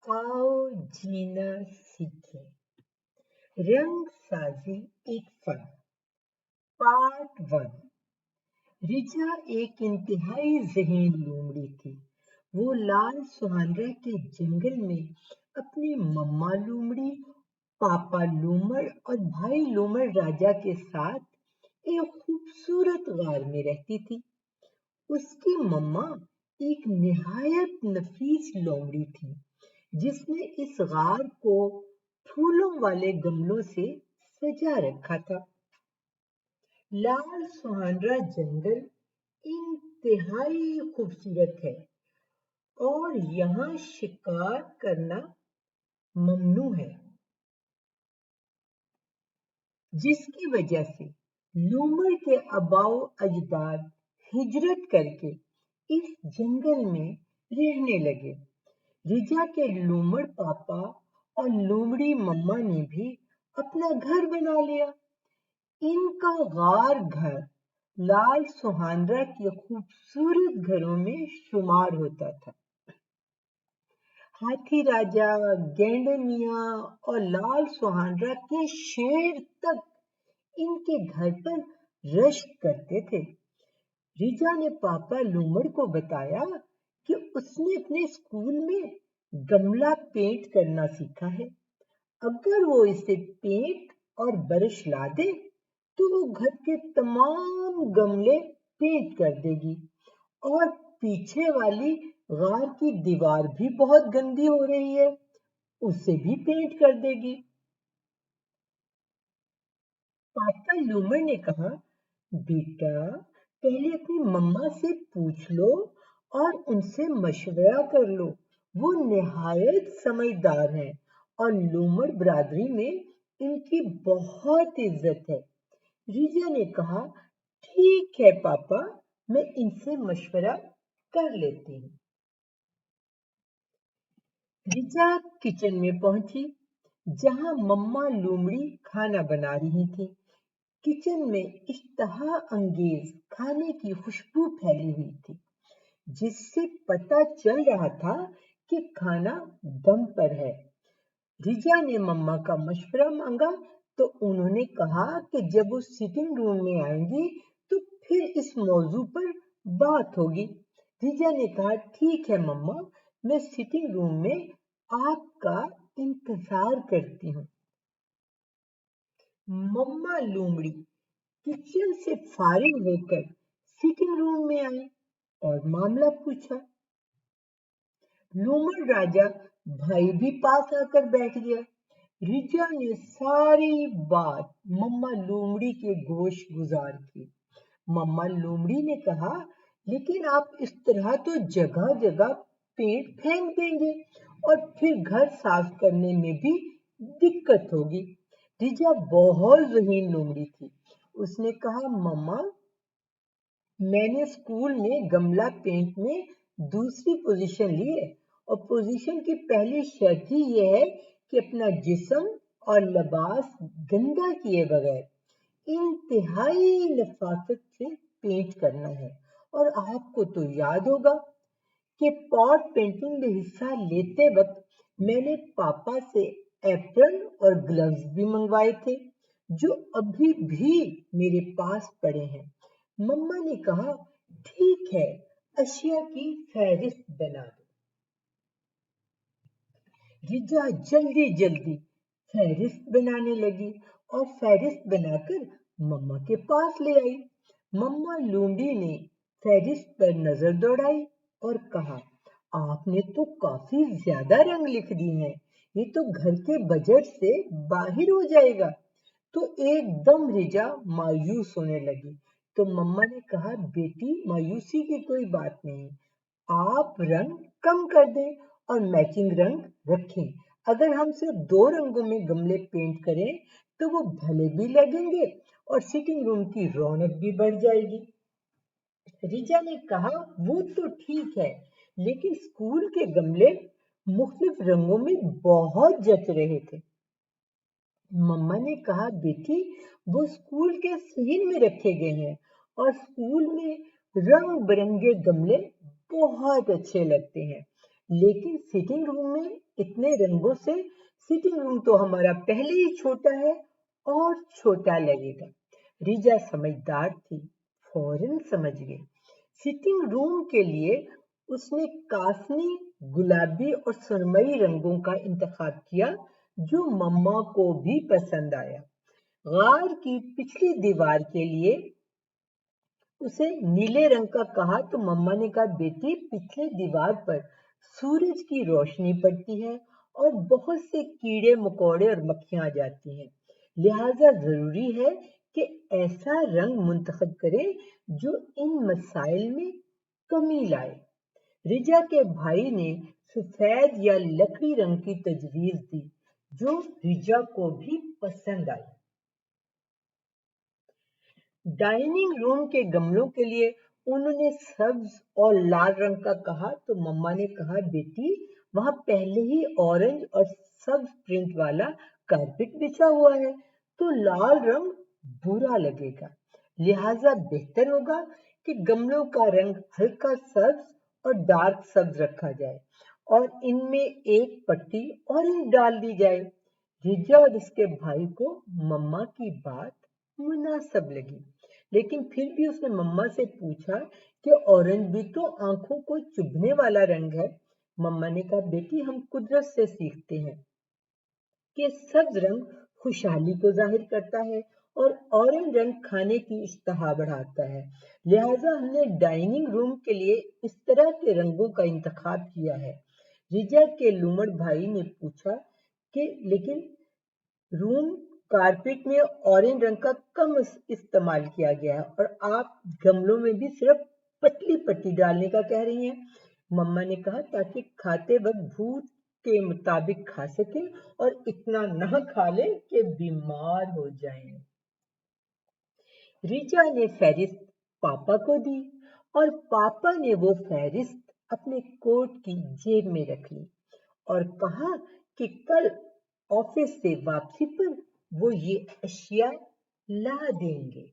आओ जीना सीखें, रंग साजी एक फन। पार्ट 1। रिचा एक इंतहाई ज़हीन लोमड़ी थी। वो लाल सुहानरा के जंगल में अपनी मम्मा लोमड़ी, पापा लोमड़ और भाई लोमड़ राजा के साथ एक खूबसूरत गार में रहती थी। उसकी मम्मा एक निहायत नफीस लोमड़ी थी, जिसने इस गार को फूलों वाले गमलों से सजा रखा था। लाल सुहानरा जंगल इंतहाई खूबसूरत है और यहाँ शिकार करना ममनू है, जिसकी वजह से लोमड़ के आबाओ अजदाद हिजरत करके इस जंगल में रहने लगे। रिचा के लोमड़ पापा और लोमड़ी मम्मा ने भी अपना घर बना लिया। इनका गार घर लाल सुहानरा के खूबसूरत घरों में शुमार होता था। हाथी राजा, गैंडे मियाँ और लाल सुहानरा के शेर तक इनके घर पर रश्क करते थे। रिचा ने पापा लोमड़ को बताया कि उसने अपने स्कूल में गमला पेंट करना सीखा है। अगर वो इसे पेंट और ब्रश ला दे तो वो घर के तमाम गमले पेंट कर देगी और पीछे वाली गार की दीवार भी बहुत गंदी हो रही है, उसे भी पेंट कर देगी। पापा लोमड़ ने कहा, बेटा पहले अपनी मम्मा से पूछ लो और उनसे मशवरा कर लो। वो निहायत समझदार हैं और लोमड़ बरादरी में इनकी बहुत इज्जत है। रिचा ने कहा, ठीक है पापा, मैं इनसे मशवरा कर लेती हूँ। रिचा किचन में पहुंची, जहां मम्मा लोमड़ी खाना बना रही थी। किचन में इश्तहा अंगेज खाने की खुशबू फैली हुई थी, जिससे पता चल रहा था कि खाना दम पर है। रिचा ने मम्मा का मशवरा मांगा तो उन्होंने कहा कि जब वो सिटिंग रूम में आएंगी तो फिर इस मौजू पर बात होगी। रिचा ने कहा, ठीक है मम्मा, मैं सिटिंग रूम में आपका इंतजार करती हूँ। मम्मा लोमड़ी किचन से फारिग होकर सिटिंग रूम में आई और मामला पूछा। लोमड़ राजा भाई भी पास आकर बैठ गया। रिचा ने सारी बात मम्मा लोमड़ी के गोश गुजार की। मम्मा लोमड़ी ने कहा, लेकिन आप इस तरह तो जगह जगह पेंट फेंक देंगे और फिर घर साफ करने में भी दिक्कत होगी। रिचा बहुत ज़हीन लोमड़ी थी। उसने कहा, मम्मा मैंने स्कूल में गमला पेंट में दूसरी पोजीशन ली है और पोजीशन की पहली शर्त ही यह है कि अपना जिस्म और लिबास गंदा किए बगैर इंतहाई नफासत से पेंट करना है। और आपको तो याद होगा कि पॉट पेंटिंग में हिस्सा लेते वक्त मैंने पापा से एप्रन और ग्लव्स भी मंगवाए थे, जो अभी भी मेरे पास पड़े हैं। मम्मा ने कहा, ठीक है, अशिया की फहरिस्त बना दो। रिचा जल्दी जल्दी फहरिस्त बनाने लगी और फहरिस्त बनाकर मम्मा के पास ले आई। मम्मा लोमड़ी ने फहरिस्त पर नजर दौड़ाई और कहा, आपने तो काफी ज्यादा रंग लिख दिए हैं, ये तो घर के बजट से बाहर हो जाएगा। तो एकदम रिचा मायूस होने लगी। तो मम्मा ने कहा, बेटी मायूसी की कोई बात नहीं, आप रंग कम कर दें और मैचिंग रंग रखें। अगर हम सिर्फ 2 रंगों में गमले पेंट करें तो वो भले भी लगेंगे और सिटिंग रूम की रौनक भी बढ़ जाएगी। रिचा ने कहा, वो तो ठीक है, लेकिन स्कूल के गमले मुख्तलिफ रंगों में बहुत जच रहे थे। मम्मा ने कहा, बेटी वो स्कूल के सीन में रखे गए हैं और स्कूल में रंग बिरंगे गमले बहुत अच्छे लगते हैं। लेकिन सिटिंग रूम में इतने रंगों से सिटिंग रूम तो हमारा पहले ही छोटा है और छोटा लगेगा। रिजा समझदार थी, फौरन समझ गई। सिटिंग रूम के लिए उसने काफनी, गुलाबी और सुरमई रंगों का इंतखाब किया जो मम्मा को भी पसंद आया। गार की पिछली दीवार के लिए उसे नीले रंग का कहा तो मम्मा ने कहा, बेटी पिछले दीवार पर सूरज की रोशनी पड़ती है और बहुत से कीड़े मकोड़े और मक्खियां आ जाती हैं, लिहाजा जरूरी है कि ऐसा रंग मुंतखब करें जो इन मसाइल में कमी लाए। रिजा के भाई ने सफेद या लकड़ी रंग की तजवीज दी जो रिजा को भी पसंद आई। डाइनिंग रूम के गमलों के लिए उन्होंने सब्ज और लाल रंग का कहा तो मम्मा ने कहा, बेटी वहां पहले ही ऑरेंज और सब्ज प्रिंट वाला कारपेट बिछा हुआ है तो लाल रंग बुरा लगेगा, लिहाजा बेहतर होगा कि गमलों का रंग हल्का सब्ज और डार्क सब्ज रखा जाए और इनमें एक पट्टी ऑरेंज डाल दी जाए। रिजा और इसके भाई को मम्मा की बात मुनासिब लगी, लेकिन फिर भी उसने मम्मा से पूछा कि ऑरेंज भी तो आंखों को चुभने वाला रंग है। मम्मा ने कहा, बेटी हम कुदरत से सीखते हैं कि सब्ज रंग खुशहाली को जाहिर करता है और ऑरेंज रंग खाने की इश्तहा बढ़ाता है, लिहाजा हमने डाइनिंग रूम के लिए इस तरह के रंगों का इंतखाब किया है। रिजा के लूमड़ भाई ने पूछा कि लेकिन रूम कारपेट में ऑरेंज रंग का कम इस्तेमाल किया गया है और आप गमलों में भी सिर्फ पतली पट्टी डालने का कह रही हैं। मम्मा ने कहा, ताकि खाते वक्त भूख के मुताबिक खा सके और इतना ना खा ले कि बीमार हो जाएं। रिचा ने फहरिस्त पापा को दी और पापा ने वो फहरिस्त अपने कोट की जेब में रख ली और कहा कि कल ऑफिस से वापसी पर वो ये अशिया ला देंगे।